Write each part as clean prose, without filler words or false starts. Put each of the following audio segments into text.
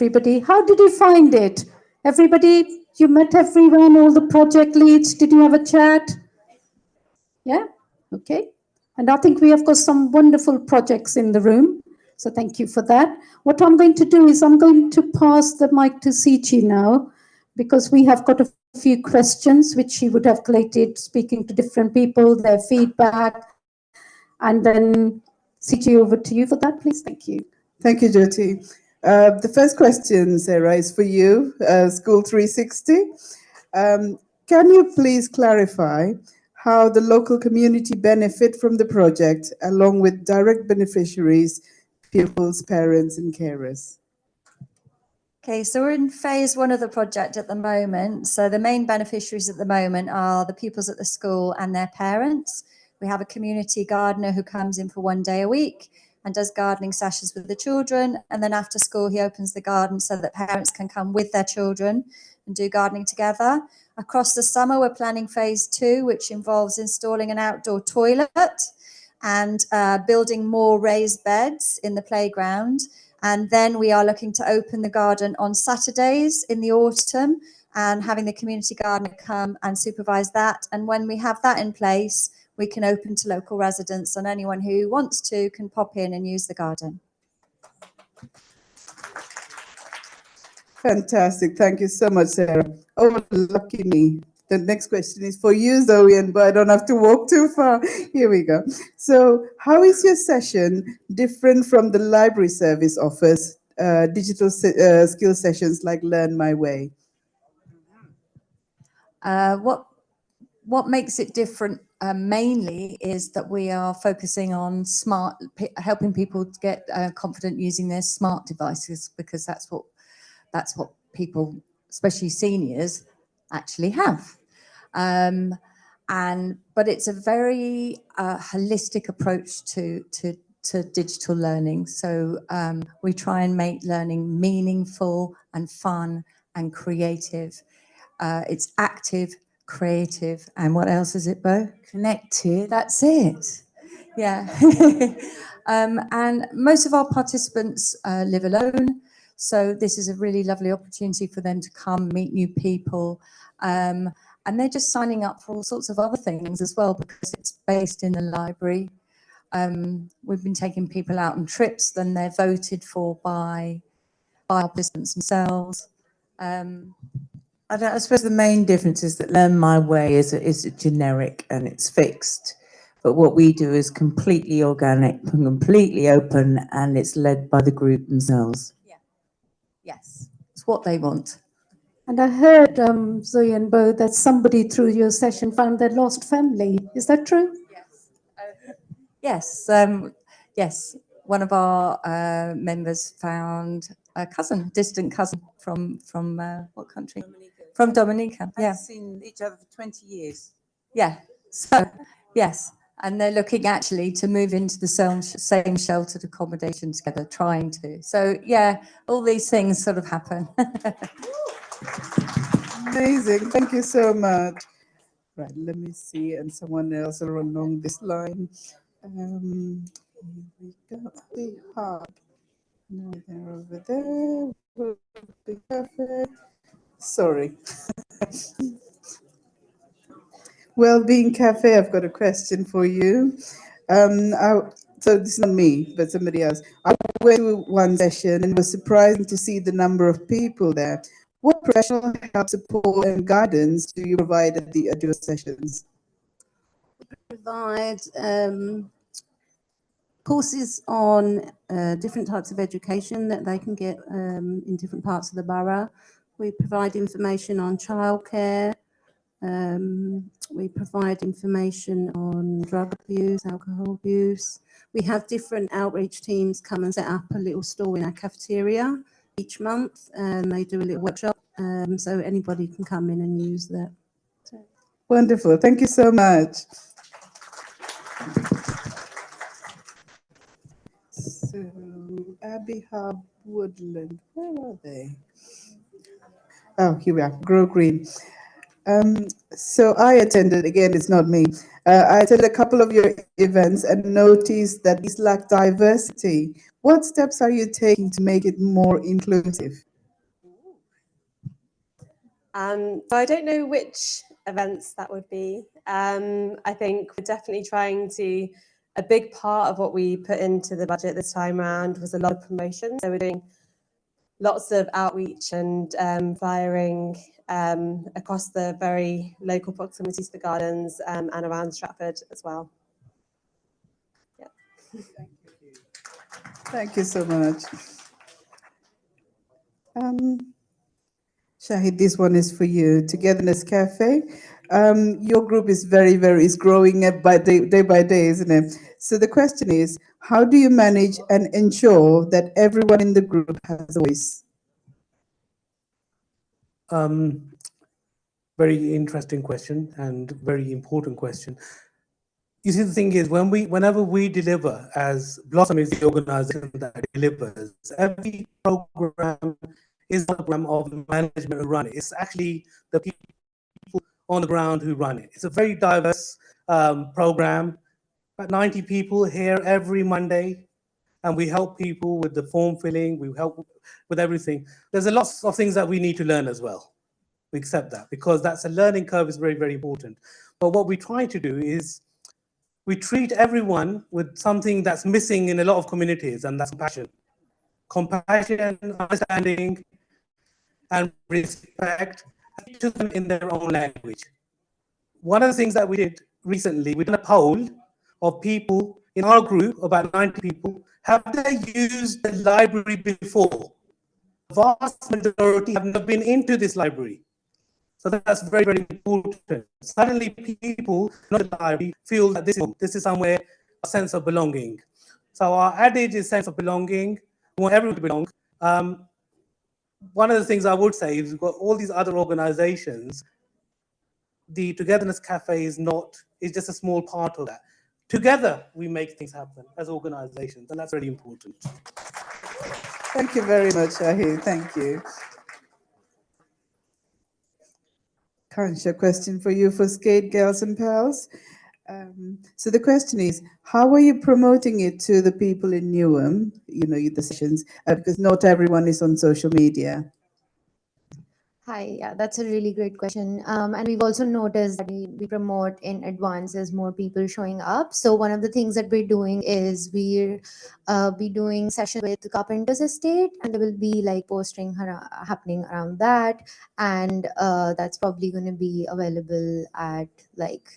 everybody. How did you find it? Everybody, you met everyone, all the project leads. Did you have a chat? Yeah? Okay. And I think we have got some wonderful projects in the room. So thank you for that. What I'm going to do is I'm going to pass the mic to Sichi now, because we have got a few questions which she would have collated, speaking to different people, their feedback. And then Sichi, over to you for that, please. Thank you. Thank you, Jyoti. The first question, Sarah, is for you, School 360. Can you please clarify how the local community benefit from the project, along with direct beneficiaries, pupils, parents, and carers? Okay, so we're in phase one of the project at the moment. So the main beneficiaries at the moment are the pupils at the school and their parents. We have a community gardener who comes in for 1 day a week and does gardening sessions with the children. And then after school, he opens the garden so that parents can come with their children and do gardening together. Across the summer, we're planning phase two, which involves installing an outdoor toilet and building more raised beds in the playground. And then we are looking to open the garden on Saturdays in the autumn and having the community gardener come and supervise that. And when we have that in place, we can open to local residents, and anyone who wants to can pop in and use the garden. Fantastic. Thank you so much, Sarah. Oh, lucky me. The next question is for you, Zoe, but I don't have to walk too far. Here we go. So how is your session different from the library service offers digital skill sessions like Learn My Way? What makes it different mainly is that we are focusing on helping people to get confident using their smart devices, because that's what people, especially seniors, actually have. But it's a very holistic approach to digital learning. So we try and make learning meaningful and fun and creative. It's active, creative, and what else is it, Bo? Connected. That's it. Yeah. And most of our participants live alone. So this is a really lovely opportunity for them to come meet new people. And they're just signing up for all sorts of other things as well, because it's based in the library. We've been taking people out on trips, then they're voted for by our participants themselves. I suppose the main difference is that Learn My Way is generic and it's fixed. But what we do is completely organic and completely open, and it's led by the group themselves. Yeah. Yes, it's what they want. And I heard, Zoe and Bo, that somebody through your session found their lost family. Is that true? Yes. Yes. One of our members found a distant cousin from what country? Dominica. From Dominica. Yeah. They've seen each other for 20 years. Yeah. So, yes. And they're looking actually to move into the same sheltered accommodation together, trying to. So, yeah, all these things sort of happen. Amazing. Thank you so much. Right, let me see. And someone else along this line. Here we go. Be hard. No, they're over there. Will be perfect. Sorry. Wellbeing Cafe, I've got a question for you. So this is not me, but somebody else. I went to one session and it was surprising to see the number of people there. What professional help, support, and guidance do you provide at your sessions? We provide courses on different types of education that they can get in different parts of the borough. We provide information on childcare. We provide information on drug abuse, alcohol abuse. We have different outreach teams come and set up a little stall in our cafeteria each month, and they do a little workshop, so anybody can come in and use that. Wonderful. Thank you so much. So, Abbey Hub Woodland, where are they? Oh, here we are, Grow Green. So I attended, again, it's not me, I attended a couple of your events and noticed that these lack diversity. What steps are you taking to make it more inclusive? So I don't know which events that would be. I think we're definitely trying to, a big part of what we put into the budget this time around was a lot of promotion. So we're doing lots of outreach and flyering across the very local proximity to the gardens and around Stratford as well. Yeah. Thank you so much. Shahid, this one is for you. Togetherness Cafe. Your group is is growing by day by day, isn't it? So the question is, how do you manage and ensure that everyone in the group has a voice? Very interesting question and very important question. You see, the thing is, whenever we deliver, as Blossom is the organization that delivers, every program is a program of the management who run it. It's actually the people on the ground who run it. It's a very diverse program. About 90 people here every Monday, and we help people with the form filling. We help with everything. There's a lot of things that we need to learn as well. We accept that because that's a learning curve is very, very important. But what we try to do is we treat everyone with something that's missing in a lot of communities, and that's compassion. Compassion, understanding, and respect to them in their own language. One of the things that we did recently, we did a poll of people in our group, about 90 people, have they used the library before? The vast majority have not been into this library. So that's very, very important. Suddenly people not in the library feel that this is somewhere a sense of belonging. So our adage is sense of belonging. We want everyone to belong. One of the things I would say is we've got all these other organizations. The Togetherness Cafe is just a small part of that. Together, we make things happen as organizations, and that's really important. Thank you very much, Shahid. Thank you. Kansha, question for you for Skate Girls and Pals. So the question is, how are you promoting it to the people in Newham, the sessions, because not everyone is on social media? Hi, yeah, that's a really great question. And we've also noticed that we promote in advance as more people showing up. So one of the things that we're doing is we're be doing sessions with the Carpenter's Estate, and there will be like posting happening around that. And that's probably going to be available at like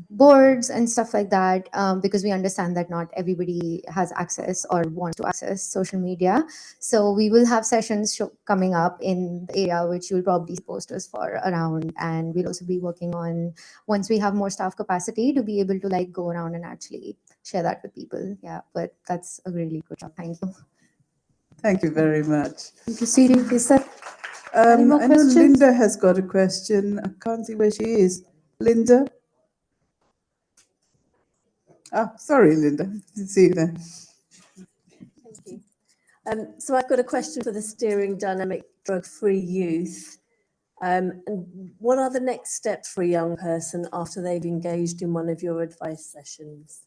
boards and stuff like that, because we understand that not everybody has access or wants to access social media. So we will have sessions coming up in the area which you'll probably see posters for around, and we'll also be working on, once we have more staff capacity, to be able to like go around and actually share that with people. Yeah, but that's a really good job. Thank you. Thank you very much. Thank you, Siri. Is that any I more know questions? Linda has got a question. I can't see where she is. Linda? Sorry, Linda. Didn't see you there. Thank you. So I've got a question for the Steering Dynamic Drug-Free Youth. And what are the next steps for a young person after they've engaged in one of your advice sessions?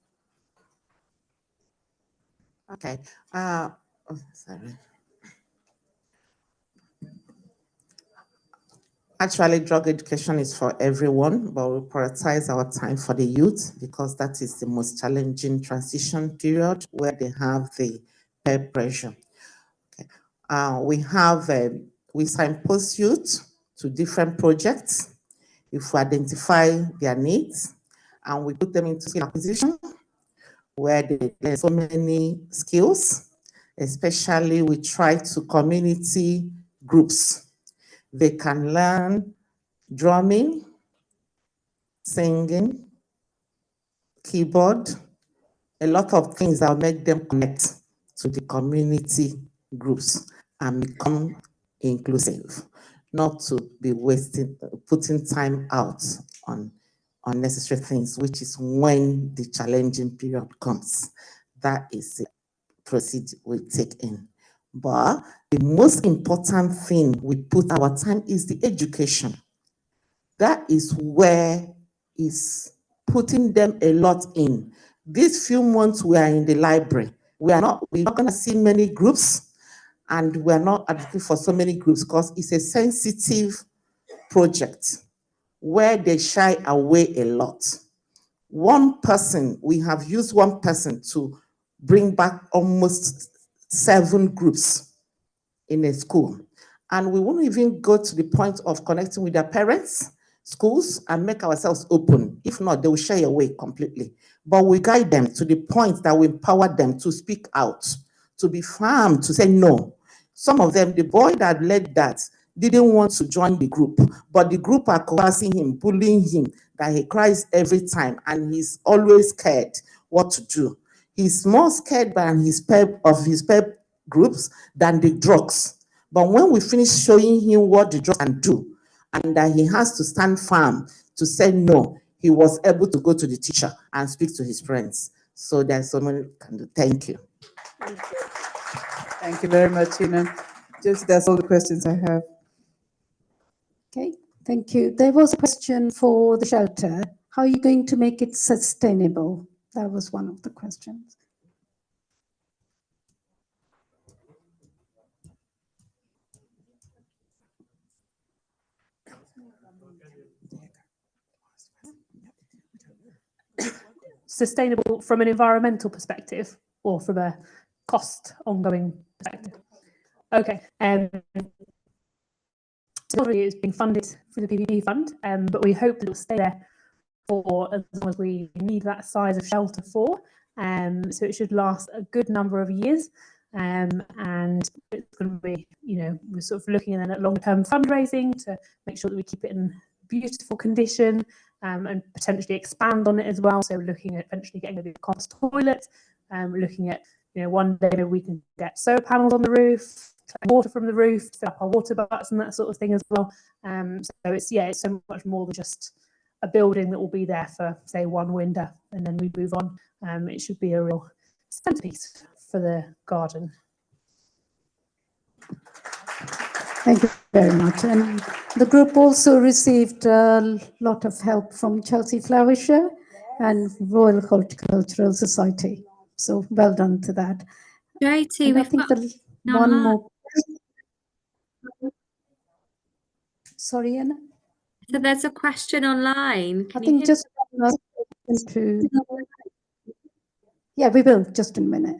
Okay. Sorry. Actually, drug education is for everyone, but we prioritize our time for the youth because that is the most challenging transition period where they have the peer pressure. Okay. We signpost youth to different projects if we identify their needs, and we put them into skill acquisition where they learn so many skills, especially we try to community groups. They can learn drumming, singing, keyboard, a lot of things that will make them connect to the community groups and become inclusive, not to be putting time out on unnecessary things, which is when the challenging period comes. That is the procedure we take in. But the most important thing we put our time is the education. That is where is putting them a lot in. These few months we are in the library, we're not going to see many groups. And we're not advocating for so many groups because it's a sensitive project where they shy away a lot. One person, we have used one person to bring back almost 7 groups in a school. And we won't even go to the point of connecting with their parents, schools, and make ourselves open. If not, they will shy away completely. But we guide them to the point that we empower them to speak out, to be firm, to say no. Some of them, the boy that led that, didn't want to join the group, but the group are coercing him, bullying him, that he cries every time, and he's always scared what to do. He's more scared by his pep groups than the drugs. But when we finish showing him what the drugs can do, and that he has to stand firm to say no, he was able to go to the teacher and speak to his friends. So there's so many can do. Thank you. Thank you very much, Ina. Just that's all the questions I have. Okay, thank you. There was a question for the shelter. How are you going to make it sustainable? That was one of the questions. Sustainable from an environmental perspective or from a cost ongoing perspective? Okay. It's being funded through the PPP fund, but we hope that it will stay there for as long as we need that size of shelter for. So it should last a good number of years. And it's going to be, we're sort of looking then at long-term fundraising to make sure that we keep it in beautiful condition, and potentially expand on it as well. So looking at eventually getting a compost toilet, looking at, one day maybe we can get solar panels on the roof, water from the roof to fill up our water butts and that sort of thing as well. So it's so much more than just a building that will be there for, say, one winter and then we move on. It should be a real centerpiece for the garden. Thank you very much. And the group also received a lot of help from Chelsea Flower Show and Royal Horticultural Society. So well done to that. Jyoti, I think one more. Sorry, Anna? So there's a question online. I think just to. Yeah, we will just in a minute.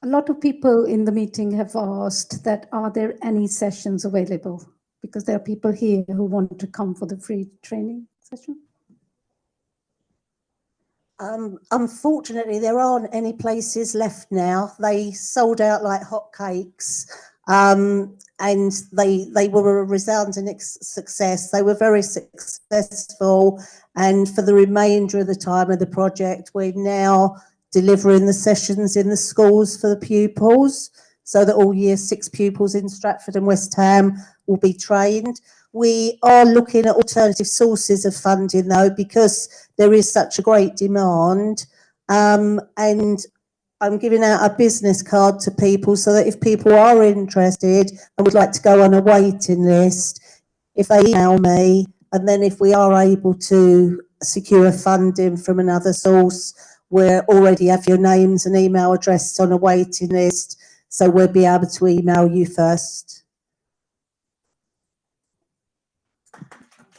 A lot of people in the meeting have asked that are there any sessions available? Because there are people here who want to come for the free training session. Unfortunately, there aren't any places left now. They sold out like hotcakes, and they were a resounding success. They were very successful, and for the remainder of the time of the project, we're now delivering the sessions in the schools for the pupils, so that all Year 6 pupils in Stratford and West Ham will be trained. We are looking at alternative sources of funding though, because there is such a great demand, and I'm giving out a business card to people so that if people are interested and would like to go on a waiting list, if they email me, and then if we are able to secure funding from another source, we already have your names and email addresses on a waiting list, so we'll be able to email you first.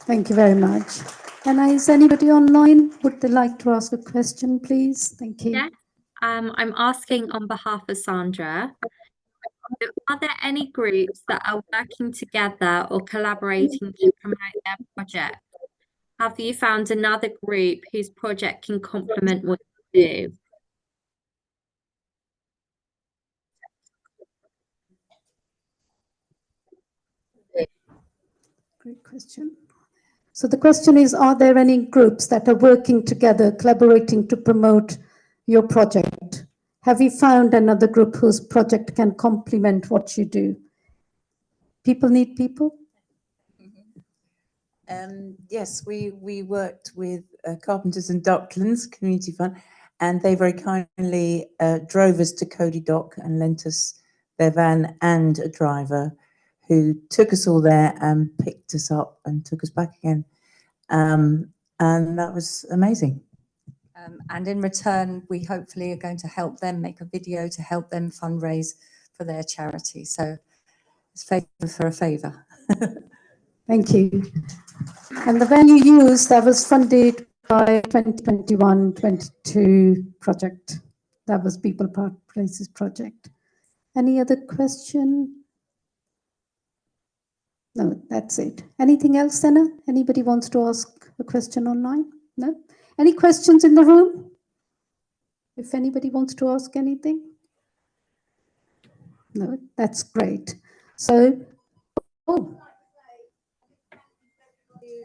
Thank you very much. And is anybody online? Would they like to ask a question, please? Thank you. Yes, I'm asking on behalf of Sandra. Are there any groups that are working together or collaborating to promote their project? Have you found another group whose project can complement what you do? Great question. So the question is, are there any groups that are working together, collaborating to promote your project? Have you found another group whose project can complement what you do? People need people? Yes, we worked with Carpenters and Docklands Community Fund, and they very kindly drove us to Cody Dock and lent us their van and a driver who took us all there and picked us up and took us back again. And that was amazing. And in return, we hopefully are going to help them make a video to help them fundraise for their charity. So it's favour for a favour. Thank you. And the venue used, that was funded by 2021-22 project. That was People Park Places project. Any other question? No, that's it. Anything else, Senna? Anybody wants to ask a question online? No? Any questions in the room? If anybody wants to ask anything? No, that's great. So, You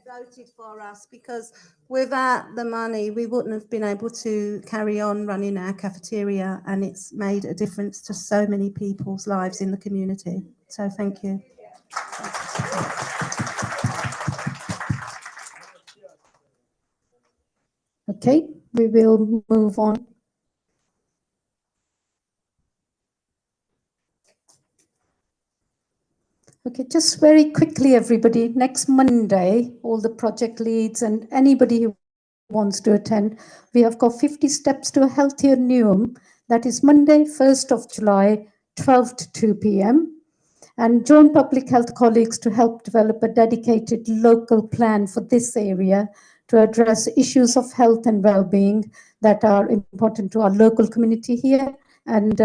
voted for us because without the money, we wouldn't have been able to carry on running our cafeteria, and it's made a difference to so many people's lives in the community. So thank you. okay, we will move on. Okay, just very quickly, everybody. Next Monday, all the project leads and anybody who wants to attend, we have got 50 Steps to a Healthier Newham. That is Monday, 1st of July, 12 to 2 p.m. And join public health colleagues to help develop a dedicated local plan for this area to address issues of health and well-being that are important to our local community here, and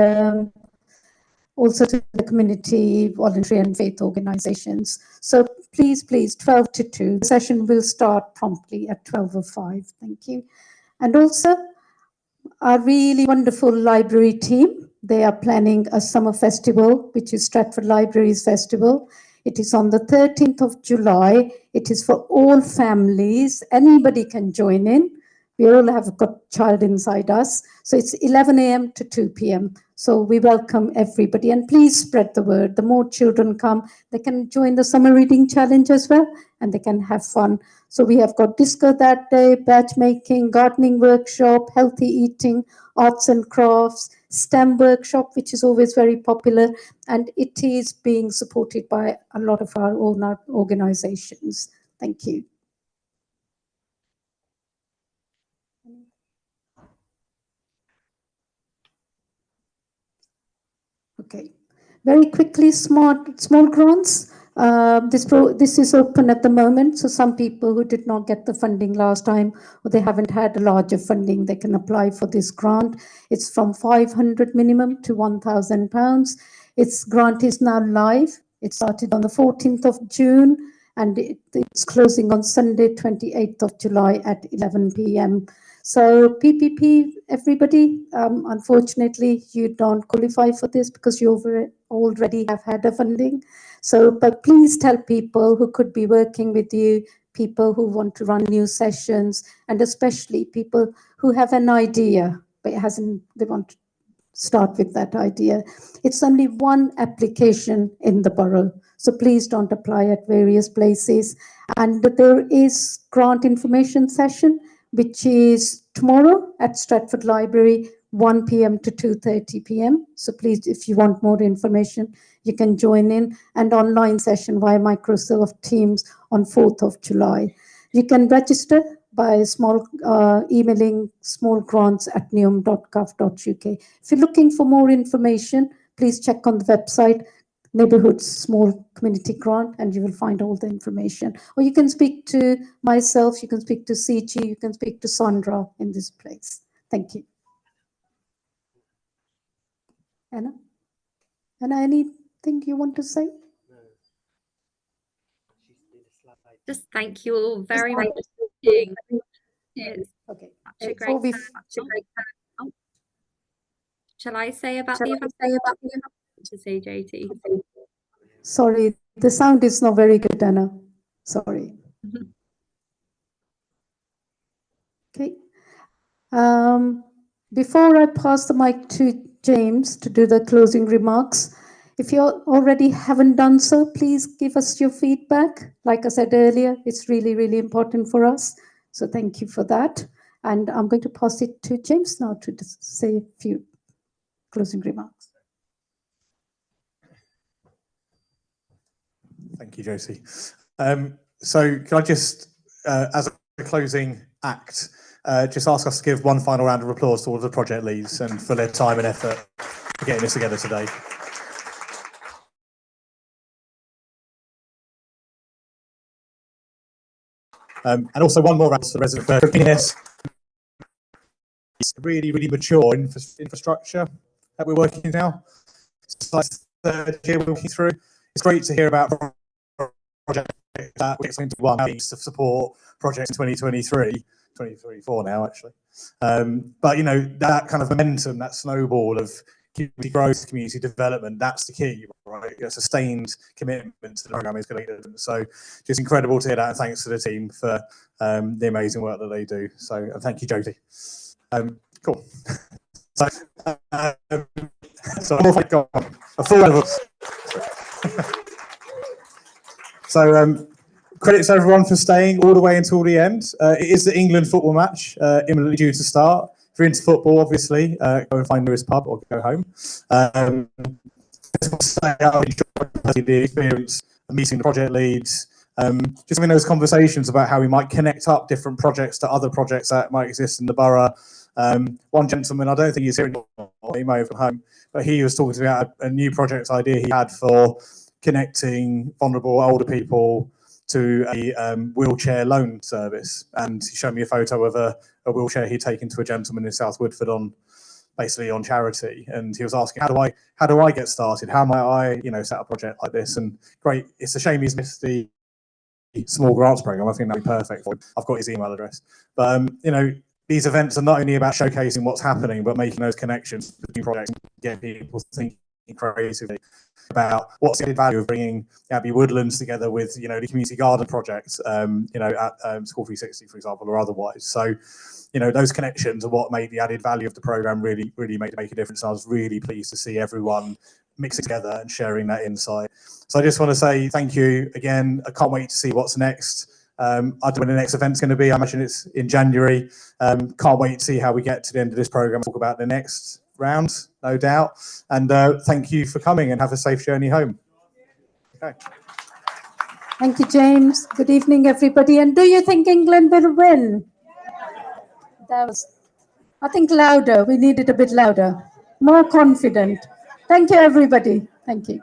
also to the community, voluntary and faith organizations. So please, 12 to 2. The session will start promptly at 12:05. Thank you. And also, our really wonderful library team, they are planning a summer festival, which is Stratford Libraries Festival. It is on the 13th of July. It is for all families. Anybody can join in. We all have got child inside us. So it's 11 a.m. to 2 p.m. So we welcome everybody, and please spread the word. The more children come, they can join the summer reading challenge as well, and they can have fun. So we have got disco that day, batch making, gardening workshop, healthy eating, arts and crafts, STEM workshop, which is always very popular, and it is being supported by a lot of our own organizations. Thank you. Okay, very quickly, small grants. This is open at the moment, so some people who did not get the funding last time, or they haven't had a larger funding, they can apply for this grant. It's from 500 minimum to £1,000. Its grant is now live. It started on the 14th of June, and it's closing on Sunday, 28th of July at 11 p.m. So PPP, everybody, unfortunately, you don't qualify for this because you already have had a funding. So, but please tell people who could be working with you, people who want to run new sessions, and especially people who have an idea, but they want to start with that idea. It's only one application in the borough, so please don't apply at various places. And there is grant information session, which is tomorrow at Stratford Library, 1 p.m. to 2:30 p.m. So please, if you want more information, you can join in, and online session via Microsoft Teams on 4th of July. You can register by emailing smallgrants@newham.gov.uk. If you're looking for more information, please check on the website, Neighbourhood Small Community Grant, and you will find all the information. Or you can speak to myself, you can speak to CG, you can speak to Sandra in this place. Thank you. Anna? Anna, anything you want to say? Just thank you all very much for watching. It's okay. Such a great turnout. Shall I say about the event? To say, JT. Sorry, the sound is not very good, Anna. Sorry. Okay. Before I pass the mic to James to do the closing remarks, if you already haven't done so, please give us your feedback. Like I said earlier, it's really, really important for us. So thank you for that. And I'm going to pass it to James now to say a few closing remarks. Thank you, Josie. So can I just, as a closing act, just ask us to give one final round of applause to all of the project leads and for their time and effort for getting this together today. And also one more round for the resident. Yes, it's really, really mature infrastructure that we're working now. It's like the third year we're working through. It's great to hear about projects that we're going to one to support projects in 2023, 2024 now actually. But you know, that kind of momentum, that snowball of community growth, community development, that's the key, right? A sustained commitment to the programme is going to be. So just incredible to hear that, and thanks to the team for the amazing work that they do. So and thank you, Jodie. Cool. So, so a full level. So credits to everyone for staying all the way until the end. It is the England football match, imminently due to start. If you're into football, obviously, go and find the nearest pub or go home. The experience of meeting the project leads, just having those conversations about how we might connect up different projects to other projects that might exist in the borough. One gentleman, I don't think he's here anymore, he may have gone home, but he was talking about a new project idea he had for connecting vulnerable older people to a wheelchair loan service. And he showed me a photo of a wheelchair he'd taken to a gentleman in South Woodford on basically on charity. And he was asking, how do I get started? How might I, you know, set up a project like this? And great, it's a shame he's missed the small grants program. I think that'd be perfect for him. I've got his email address. But you know, these events are not only about showcasing what's happening, but making those connections between projects and getting people thinking creatively about what's the added value of bringing Abbey Woodlands together with, you know, the community garden projects, you know, at School 360, for example, or otherwise. So, you know, those connections are what made the added value of the programme really, really make a difference. And I was really pleased to see everyone mixing together and sharing that insight. So I just want to say thank you again. I can't wait to see what's next. I don't know when the next event's going to be. I imagine it's in January. Can't wait to see how we get to the end of this programme, talk about the next round, no doubt. And thank you for coming, and have a safe journey home. Okay. Thank you, James. Good evening, everybody. And do you think England will win? That was, I think, louder. We need it a bit louder, more confident. Thank you, everybody. Thank you.